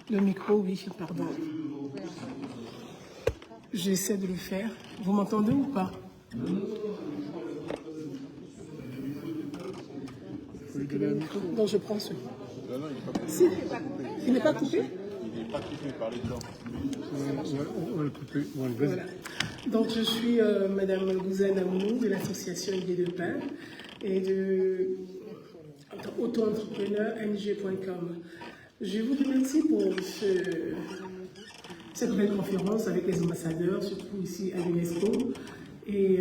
Le micro, oui, pardon. J'essaie de le faire. Vous m'entendez ou pas? Non, je prends celui. Non, non, il n'est pas coupé. Si. Il n'est pas coupé? Il n'est pas coupé, parlez dedans. On va le couper. Voilà. Donc, je suis Madame Gouzane Amounou de l'association Idée de Pain et de auto-entrepreneur ng.com. Je vous remercie pour cette belle conférence avec les ambassadeurs, surtout ici à l'UNESCO. Et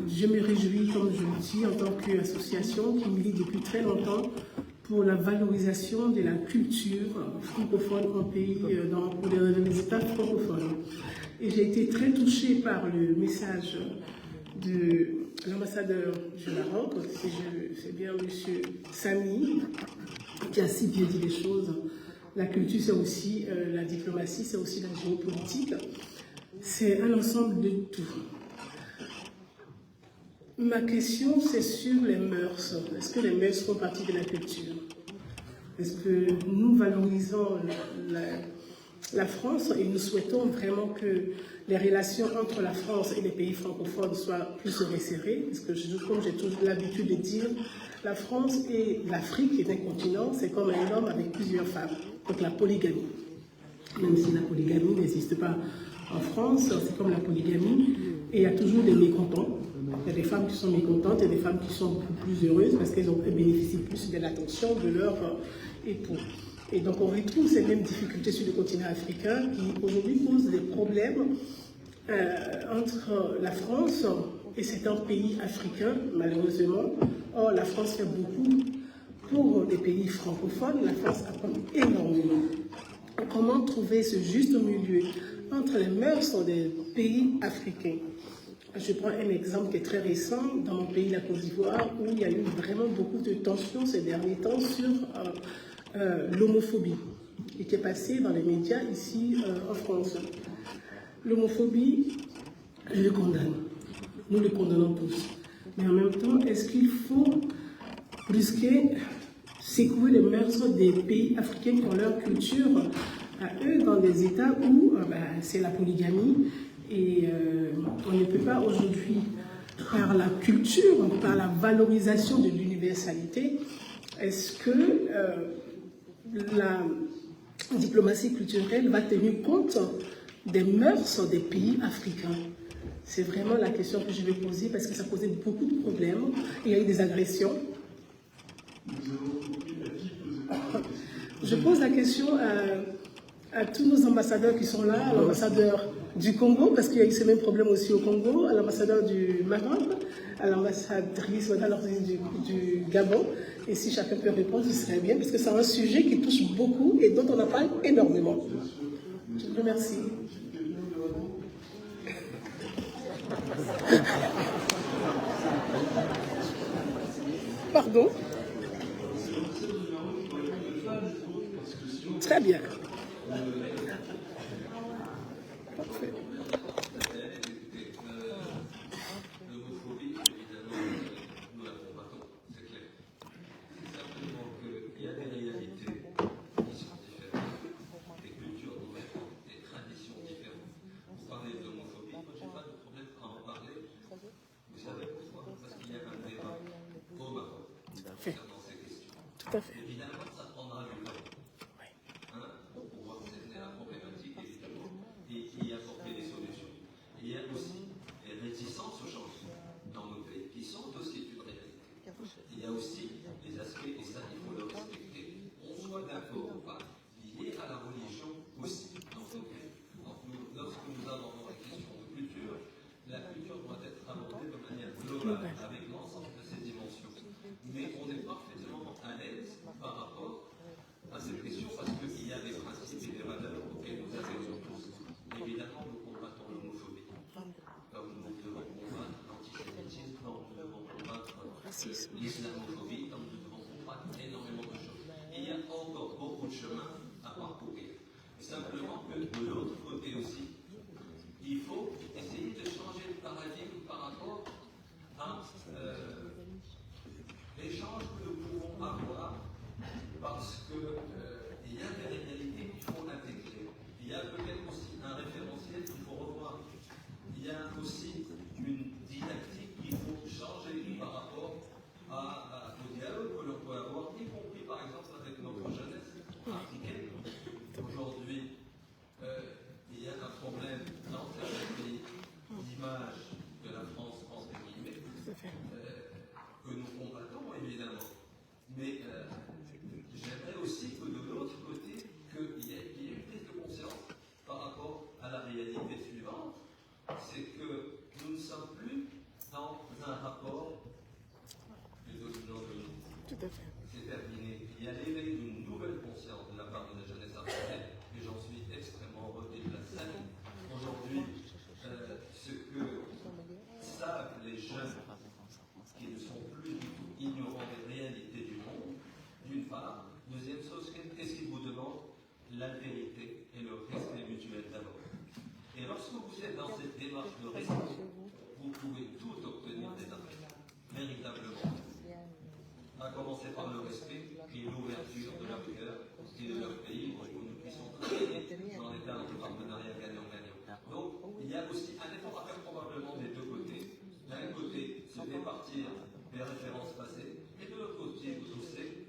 je me réjouis, comme je le dis, en tant qu'association qui milite depuis très longtemps pour la valorisation de la culture francophone en pays, pour les États francophones. Et j'ai été très touchée par le message de l'ambassadeur du Maroc, si je sais bien, M. Sami, qui a si bien dit les choses. La culture, c'est aussi la diplomatie, c'est aussi la géopolitique. C'est un ensemble de tout. Ma question, c'est sur les mœurs. Est-ce que les mœurs font partie de la culture? Est-ce que nous valorisons la France et nous souhaitons vraiment que les relations entre la France et les pays francophones soient plus resserrées? Parce que, comme j'ai toujours l'habitude de dire, la France et l'Afrique, qui est un continent, c'est comme un homme avec plusieurs femmes. Donc la polygamie. Même si la polygamie n'existe pas en France, c'est comme la polygamie. Et il y a toujours des mécontents. Il y a des femmes qui sont mécontentes et des femmes qui sont beaucoup plus heureuses parce qu'elles bénéficient plus de l'attention de leur époux. Et donc on retrouve ces mêmes difficultés sur le continent africain qui aujourd'hui posent des problèmes entre la France et certains pays africains, malheureusement. Or, la France fait beaucoup pour les pays francophones. La France apporte énormément. Comment trouver ce juste milieu entre les mœurs des pays africains? Je prends un exemple qui est très récent, dans mon pays, la Côte d'Ivoire, où il y a eu vraiment beaucoup de tensions ces derniers temps sur l'homophobie, qui était passée dans les médias ici en France. L'homophobie, je le condamne. Nous le condamnons tous. Mais en même temps, est-ce qu'il faut brusquer, secouer les mœurs des pays africains qui ont leur culture à eux dans des États où c'est la polygamie? Et on ne peut pas aujourd'hui, par la culture, par la valorisation de l'universalité, est-ce que la diplomatie culturelle va tenir compte des mœurs des pays africains? C'est vraiment la question que je vais poser parce que ça posait beaucoup de problèmes. Il y a eu des agressions. Je pose la question à tous nos ambassadeurs qui sont là, à l'ambassadeur du Congo, parce qu'il y a eu ce même problème aussi au Congo, à l'ambassadeur du Maroc, à l'ambassadrice du Gabon. Et si chacun peut répondre, ce serait bien, parce que c'est un sujet qui touche beaucoup et dont on en parle énormément. Je vous remercie. Pardon? Très bien. Parfait. L'homophobie, évidemment, nous la combattons, c'est clair. C'est simplement qu'il y a des réalités qui sont différentes, des cultures différentes, des traditions différentes. Vous parlez de l'homophobie, moi j'ai pas de problème à en parler. Vous savez pourquoi? Parce qu'il y a un débat au Maroc concernant ces questions. Tout à fait. Évidemment, ça prendra du temps. Pour pouvoir traiter la problématique et y apporter des solutions. Il y a aussi des réticences au changement dans nos pays qui sont aussi une réalité. Il y a aussi des aspects, et ça il faut le respecter, on soit d'accord ou pas, liés à la religion aussi dans nos pays. Donc lorsque nous abordons la question de culture, la culture doit être abordée de manière globale, avec l'ensemble de ses dimensions. Mais on est parfaitement à l'aise Tout à fait. c'est terminé. Il y a l'éveil d'une nouvelle conscience de la part de la jeunesse africaine, et j'en suis extrêmement heureux et de la saluer. Aujourd'hui, ce que savent les jeunes qui ne sont plus du tout ignorants des réalités du monde, d'une part. Deuxième chose, qu'est-ce qu'ils vous demandent? La vérité et le respect mutuel d'abord. Et lorsque vous êtes dans cette démarche de respect, vous pouvez tout obtenir des affaires, véritablement. À commencer par le respect et l'ouverture de leur cœur et de leur pays pour que nous puissions travailler dans les termes de partenariat gagnant-gagnant. Donc, il y a aussi un effort à faire probablement des deux côtés. D'un côté, se départir des références passées, et de l'autre côté,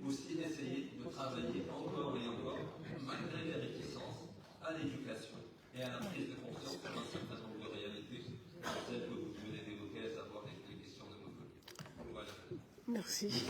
aussi essayer de travailler encore et encore, malgré les réticences, à l'éducation et à la prise de conscience sur un certain nombre de réalités, celles que vous venez d'évoquer, à savoir les questions de monopolie. Voilà. Merci.